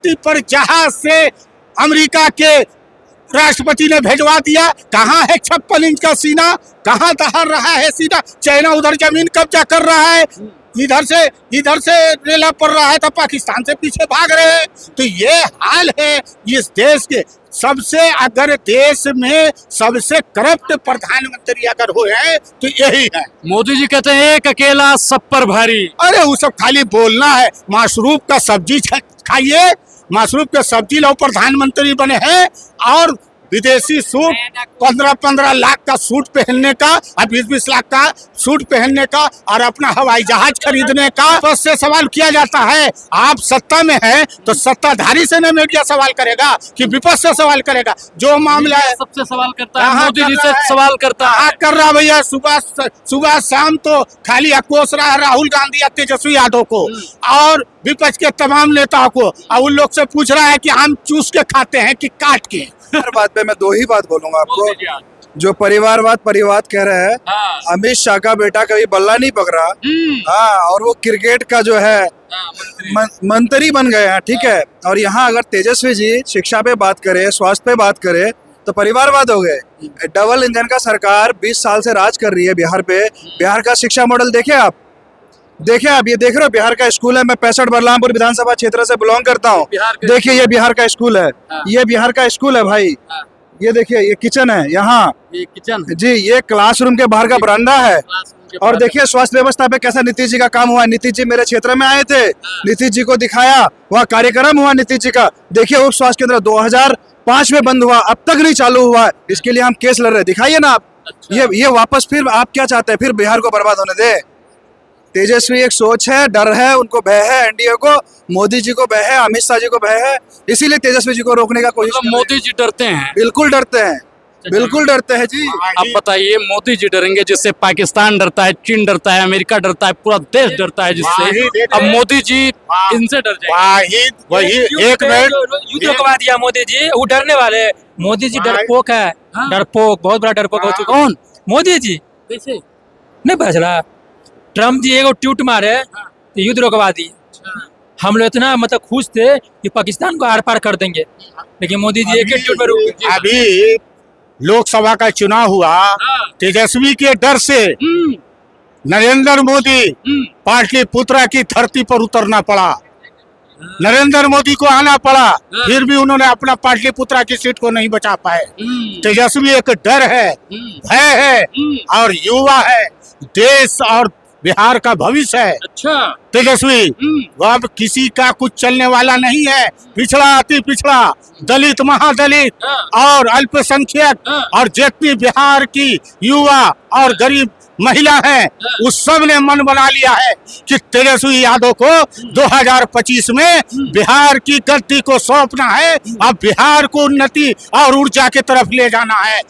पर जहाज से अमेरिका के राष्ट्रपति ने भेजवा दिया। कहाँ है 56 इंच का सीना, कहाँ दहाड़ रहा है सीना। चाइना उधर जमीन कब्जा कर रहा है, इधर से रेला पड़ रहा है, तो पाकिस्तान से पीछे भाग रहे हैं। तो ये हाल है इस देश के। सबसे अगर देश में सबसे करप्ट प्रधानमंत्री अगर हुए हैं तो यही है। मोदी जी कहते हैं एक अकेला सब पर भारी। अरे वो सब खाली बोलना है। मशरूफ का सब्जी खाइए, मशरूफ के सब्जी लो प्रधानमंत्री बने हैं, और विदेशी सूट 15-15 लाख का सूट पहनने का और 20-20 लाख का सूट पहनने का और अपना हवाई जहाज खरीदने का बस से सवाल किया जाता है। आप सत्ता में हैं तो सत्ताधारी से न मीडिया सवाल करेगा कि विपक्ष से सवाल करेगा। जो मामला है सबसे सवाल करता है, मोदी जी से सवाल करता है। कर रहा भैया, सुबह शाम तो खाली अकोस रहा है राहुल गांधी या तेजस्वी यादव को और विपक्ष के तमाम नेताओं को, और उन लोग से पूछ रहा है कि हम चूस के खाते हैं कि काट के। हर बात पे मैं दो ही बात बोलूंगा आपको। जो परिवारवाद कह रहे हैं, अमित शाह का बेटा कभी बल्ला नहीं पकड़ा। हाँ, और वो क्रिकेट का जो है मंत्री बन गए हैं, ठीक है। और यहाँ अगर तेजस्वी जी शिक्षा पे बात करे, स्वास्थ्य पे बात करे तो परिवारवाद हो गए। डबल इंजन का सरकार 20 साल से राज कर रही है बिहार पे। बिहार का शिक्षा मॉडल देखे आप, ये देख रहे हो बिहार का स्कूल है। मैं 65 बलरामपुर विधानसभा क्षेत्र से बिलोंग करता हूँ। देखिए ये बिहार का स्कूल है। ये बिहार का स्कूल है भाई। ये देखिए ये किचन है यहाँ, ये किचन है जी। ये क्लासरूम के बाहर का बरामदा है। और देखिए स्वास्थ्य व्यवस्था पे कैसा नीतीश जी का काम हुआ है। नीतीश जी मेरे क्षेत्र में आए थे, नीतीश जी को दिखाया, वहाँ कार्यक्रम हुआ नीतीश जी का। देखिए उप स्वास्थ्य केंद्र 2005 में बंद हुआ, अब तक नहीं चालू हुआ है। इसके लिए हम केस लड़ रहे हैं, दिखाइए ना आप। ये वापस फिर आप क्या चाहते हैं, फिर बिहार को बर्बाद होने दे। तेजस्वी एक सोच है, डर है, उनको भय है, एनडीए को, मोदी जी को भय है, अमित शाह जी को भय है, इसीलिए तेजस्वी जी को रोकने का कोशिश। मोदी जी डरते हैं? बिल्कुल डरते हैं, बिल्कुल डरते हैं जी। आप बताइए, मोदी जी डरेंगे जिससे पाकिस्तान डरता है, चीन डरता है, अमेरिका डरता है, पूरा देश डरता है जिससे। अब मोदी जी इनसे डर जाएंगे। वही एक मिनट, युद्ध रोकवा दिया मोदी जी, वो डरने वाले। मोदी जी डरपोक है, डरपोक, बहुत बड़ा डरपोक हो चुका। कौन? मोदी जी। कैसे नहीं पता चला? ट्रम्प जी एगो ट्वीट मारे तो युद्ध रोकवा दी। हम लोग इतना मतलब खुश थे कि पाकिस्तान को आर पार कर देंगे, लेकिन मोदी जी एक ट्वीट में रुक गए। अभी लोकसभा का चुनाव हुआ, तेजस्वी के डर से नरेंद्र मोदी पाटलिपुत्रा की धरती पर उतरना पड़ा, नरेंद्र मोदी को आना पड़ा, फिर भी उन्होंने अपना पाटलिपुत्रा की सीट को नहीं बचा पाए। तेजस्वी एक डर है, भय है और युवा है, देश और बिहार का भविष्य है। अच्छा, तेजस्वी अब किसी का कुछ चलने वाला नहीं है। पिछड़ा, अति पिछड़ा, दलित, महादलित और अल्पसंख्यक और जितनी बिहार की युवा और गरीब महिला है, उस सब ने मन बना लिया है कि तेजस्वी यादव को 2025 में बिहार की गद्दी को सौंपना है। अब बिहार को उन्नति और ऊर्जा की तरफ ले जाना है।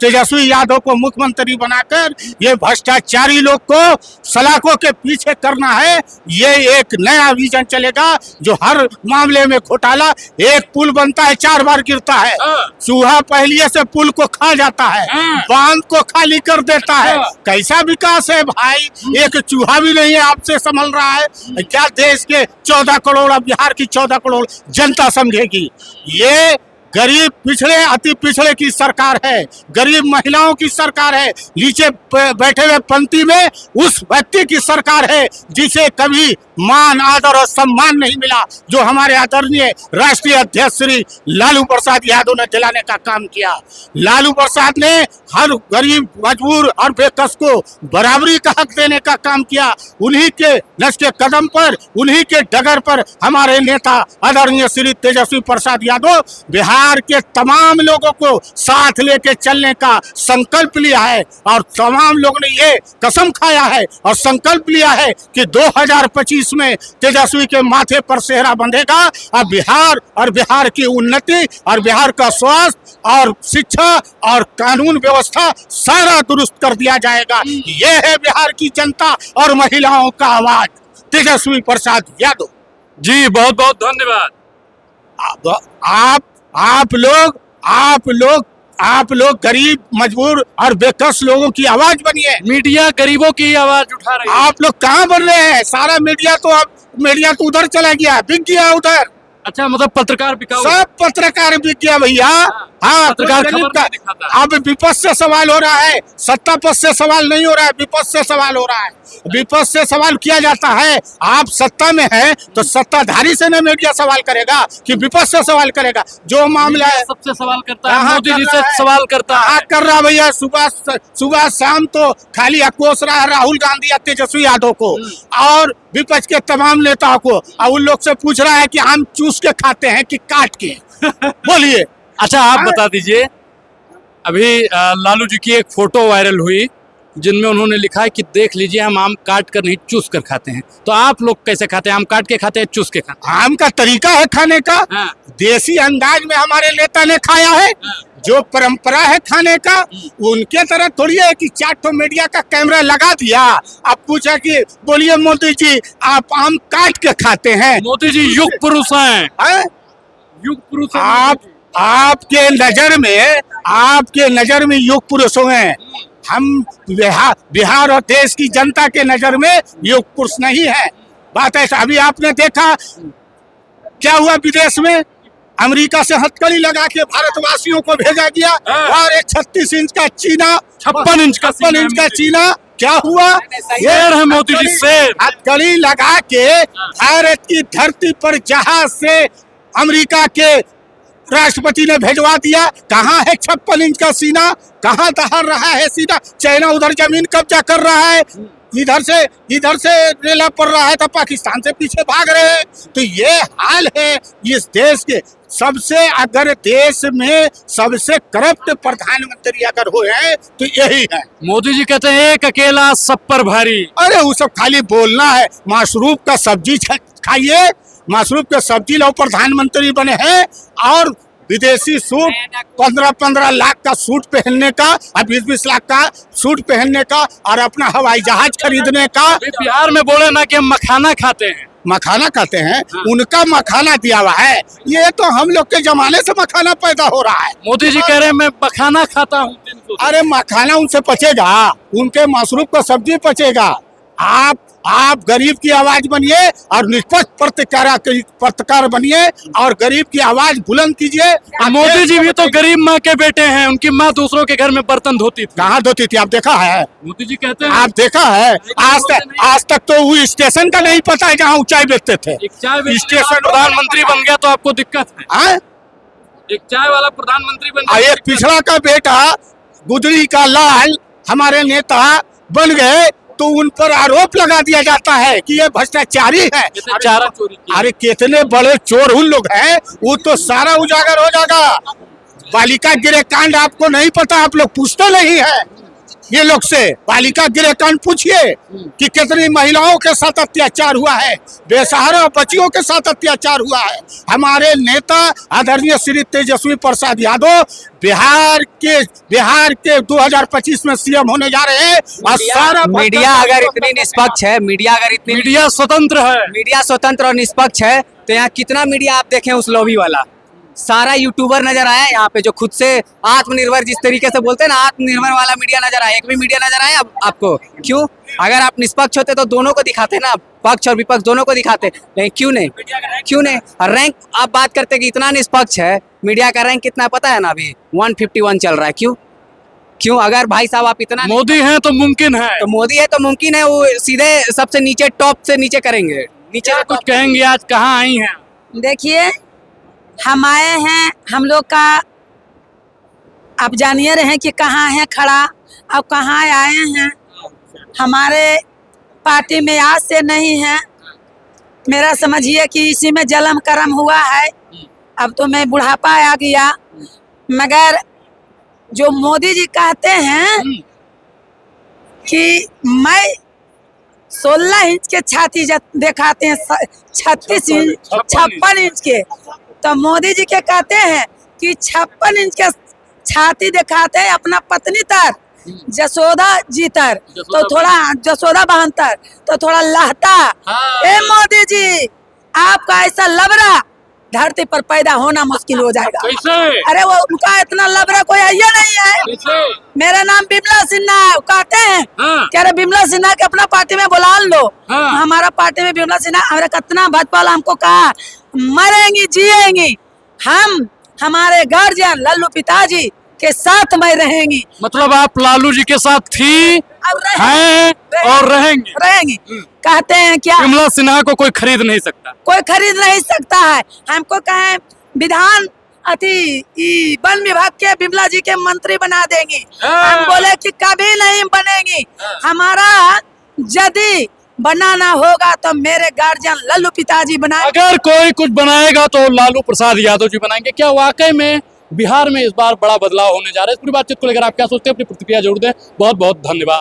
तेजस्वी यादव को मुख्यमंत्री बनाकर ये भ्रष्टाचारी लोग को सलाखों के पीछे करना है। ये एक नया विजन चलेगा जो हर मामले में घोटाला। एक पुल बनता है, 4 बार गिरता है, चूहा पहलिए से पुल को खा जाता है, बांध को खाली कर देता है। कैसा विकास है भाई? एक चूहा भी नहीं है आपसे संभल रहा है। क्या देश के 14 करोड़, बिहार की 14 करोड़ जनता समझेगी? ये गरीब, पिछड़े, अति पिछड़े की सरकार है, गरीब महिलाओं की सरकार है, नीचे बैठे हुए पंक्ति में उस व्यक्ति की सरकार है जिसे कभी मान, आदर और सम्मान नहीं मिला, जो हमारे आदरणीय राष्ट्रीय अध्यक्ष श्री लालू प्रसाद यादव ने दिलाने का काम किया। लालू प्रसाद ने हर गरीब, मजबूर और बेकस को बराबरी का हक देने का काम किया। उन्हीं के नक्श के कदम पर, उन्हीं के डगर पर हमारे नेता आदरणीय श्री तेजस्वी प्रसाद यादव बिहार के तमाम लोगों को साथ लेके चलने का संकल्प लिया है। और तमाम लोगों ने ये कसम खाया है और संकल्प लिया है कि 2025 में तेजस्वी के माथे पर सेहरा बंधेगा और बिहार की उन्नति और बिहार का स्वास्थ्य और शिक्षा और कानून व्यवस्था सारा दुरुस्त कर दिया जाएगा। ये है बिहार की जनता और महिलाओं का आवाज, तेजस्वी प्रसाद यादव जी। बहुत बहुत धन्यवाद। आप लोग गरीब, मजबूर और बेकस लोगों की आवाज बनिए। मीडिया गरीबों की आवाज उठा रही है। आप लोग कहाँ बन रहे हैं? सारा मीडिया तो उधर चला गया, बिक गया उधर। अच्छा, मतलब पत्रकार बिकाऊ सब पत्रकार बिक गया भैया। हाँ, पत्रकार कोई खबर गरीब का- नहीं दिखाता। अब विपक्ष से सवाल हो रहा है, सत्ता पक्ष से सवाल नहीं हो रहा है, विपक्ष से सवाल हो रहा है। विपक्ष से सवाल किया जाता है, आप सत्ता में हैं तो सत्ताधारी से न मीडिया सवाल करेगा कि विपक्ष से सवाल करेगा। जो मामला है सबसे सवाल करता है, कहाँ मोदी कर जी रहा से है? सवाल करता है। कहाँ कर रहा भैया? सुबह शाम तो खाली अकोस रहा है राहुल गांधी या तेजस्वी यादव को और विपक्ष के तमाम नेताओं को, और उन लोग से पूछ रहा है कि हम चूस के खाते हैं कि काट के। बोलिए। अच्छा, आप बता दीजिए, अभी लालू जी की एक फोटो वायरल हुई जिनमें उन्होंने लिखा है कि देख लीजिए हम आम काट कर नहीं चूस कर खाते हैं। तो आप लोग कैसे खाते हैं? आम काट के खाते हैं, चूस के खाते आम का तरीका है खाने का, हाँ। देसी अंदाज में हमारे नेता ने खाया है। जो परंपरा है खाने का, उनके तरह थोड़ी है कि 4 मीडिया का कैमरा लगा दिया, अब पूछा कि बोलिए मोदी जी आप आम काट के खाते हैं? मोदी जी युग पुरुष हैं, हैं? युग पुरुष हैं आप मोदी जी। आपके नजर में युग पुरुष हैं। हम बिहार और देश की जनता के नजर में युग पुरुष नहीं है। बात ऐसा, अभी आपने देखा क्या हुआ विदेश में, अमेरिका से हथकड़ी लगा के भारतवासियों को भेजा गया और एक 36 इंच का चीना, 56 इंच का 56 इंच का चीना क्या हुआ? शेर है मोदी जी, शेर। हथकड़ी लगा के भारत की धरती पर जहाज से अमेरिका के राष्ट्रपति ने भेजवा दिया। कहाँ है 56 इंच का सीना? कहाँ दहाड़ रहा है सीना? चाइना उधर जमीन कब्जा कर रहा है, इधर से रेला पड़ रहा है तो पाकिस्तान से पीछे भाग रहे हैं। तो ये हाल है इस देश के। सबसे अगर देश में सबसे करप्ट प्रधानमंत्री अगर हुए तो यही है। मोदी जी कहते हैं एक अकेला सब पर भारी। अरे वो सब खाली बोलना है। मशरूफ का सब्जी खाइए, मशरूफ के सब्जी लो प्रधानमंत्री बने हैं, और विदेशी सूट 15-15 लाख का सूट पहनने का और 20-20 लाख का सूट पहनने का और अपना हवाई जहाज खरीदने का। बिहार में बोले ना कि हम मखाना खाते हैं, मखाना खाते हैं, उनका मखाना दिया हुआ है। ये तो हम लोग के जमाने से मखाना पैदा हो रहा है। मोदी जी कह रहे हैं मैं मखाना खाता हूँ 300 दिन। अरे मखाना उनसे पचेगा, उनके मशरूफ का सब्जी पचेगा। आप गरीब की आवाज बनिए और निष्पक्ष पत्रकार बनिए और गरीब की आवाज बुलंद कीजिए। मोदी जी भी तो गरीब माँ के बेटे हैं, उनकी माँ दूसरों के घर में बर्तन धोती थी। कहाँ धोती थी? आप देखा है? मोदी जी कहते हैं आप देखा है? आज तक तो वो स्टेशन का नहीं पता है जहाँ चाय बेचते थे। एक चाय बेचने स्टेशन वाला प्रधानमंत्री बन गया तो आपको दिक्कत है? हाँ? एक चाय वाला प्रधानमंत्री बन गया। एक पिछड़ा का बेटा गुदड़ी का लाल हमारे नेता बन गए तो उन पर आरोप लगा दिया जाता है कि ये भ्रष्टाचारी है। चारा चोरी की। अरे कितने बड़े चोर उन लोग हैं, वो तो सारा उजागर हो जाएगा। बालिका गृह कांड आपको नहीं पता, आप लोग पूछते नहीं है ये लोग से। बालिका गृह कांड पूछिए कि कितनी महिलाओं के साथ अत्याचार हुआ है, बेसहारा बच्चियों के साथ अत्याचार हुआ है। हमारे नेता आदरणीय श्री तेजस्वी प्रसाद यादव बिहार के 2025 में सीएम होने जा रहे हैं और सारा मीडिया अगर इतनी निष्पक्ष है, मीडिया स्वतंत्र है, मीडिया स्वतंत्र और निष्पक्ष है तो यहाँ कितना मीडिया आप देखें उस लॉबी वाला सारा यूट्यूबर नजर आया यहाँ पे, जो खुद से आत्मनिर्भर जिस तरीके से बोलते हैं ना, आत्मनिर्भर वाला मीडिया नजर आया। एक भी मीडिया नजर आया आपको? क्यों? अगर आप निष्पक्ष होते तो दोनों को दिखाते ना, पक्ष और विपक्ष दोनों को दिखाते, लेकिन क्यों नहीं? रैंक आप बात करते कि इतना निष्पक्ष है, मीडिया का रैंक कितना पता है ना? अभी 151 चल रहा है। क्यों? अगर भाई साहब आप इतना मोदी हैं तो मुमकिन है, तो मोदी है तो मुमकिन है, वो सीधे सबसे नीचे टॉप से नीचे करेंगे। नीचे कुछ कहेंगे आज कहाँ आई हैं? देखिए, हम आए हैं, हम लोग का आप जानिए रहे हैं कि कहाँ है खड़ा, अब कहाँ आए हैं। हमारे पार्टी में आज से नहीं है, मेरा समझिए कि इसी में जन्म कर्म हुआ है। अब तो मैं बुढ़ापा आ गया, मगर जो मोदी जी कहते हैं कि मैं 16 इंच के छाती दिखाते हैं, 36 इंच 56 इंच के, तो मोदी जी के कहते हैं कि 56 इंच के छाती दिखाते हैं अपना पत्नी तर, जसोदा जी तर, तो थोड़ा जसोदा बहन तर तो थोड़ा लहता। ए मोदी जी, आपका ऐसा लबरा धरती पर पैदा होना मुश्किल हो जाएगा। कैसे? अरे वो उनका इतना लबरा कोई आइए नहीं है। कैसे? मेरा नाम बिमला सिन्हा है, वो कहते हैं हाँ। कि अरे बिमला सिन्हा के अपना पार्टी में बुला लो। हाँ। हमारा पार्टी में बिमला सिन्हा, अरे कितना भाजपा वाला हमको कहा मरेंगी जिएंगी हम, हमारे गार्जियन लल्लू पिताजी के साथ में रहेंगी। मतलब आप लालू जी के साथ थी, अब हैं और रहेंगी। रहेंगी। कहते हैं क्या बिमला सिन्हा को कोई खरीद नहीं सकता। कोई खरीद नहीं सकता है। हमको कहे विधान अति वन विभाग के बिमला जी के मंत्री बना देंगी। हम बोले कि कभी नहीं बनेगी। हमारा यदि बनाना होगा तो मेरे गार्जियन लल्लू पिताजी बनाए। अगर कोई कुछ बनाएगा तो लालू प्रसाद यादव जी बनाएंगे। क्या वाकई में बिहार में इस बार बड़ा बदलाव होने जा रहा है? इस पूरी बातचीत को लेकर आप क्या सोचते हैं? अपनी प्रतिक्रिया जरूर दें। बहुत बहुत धन्यवाद।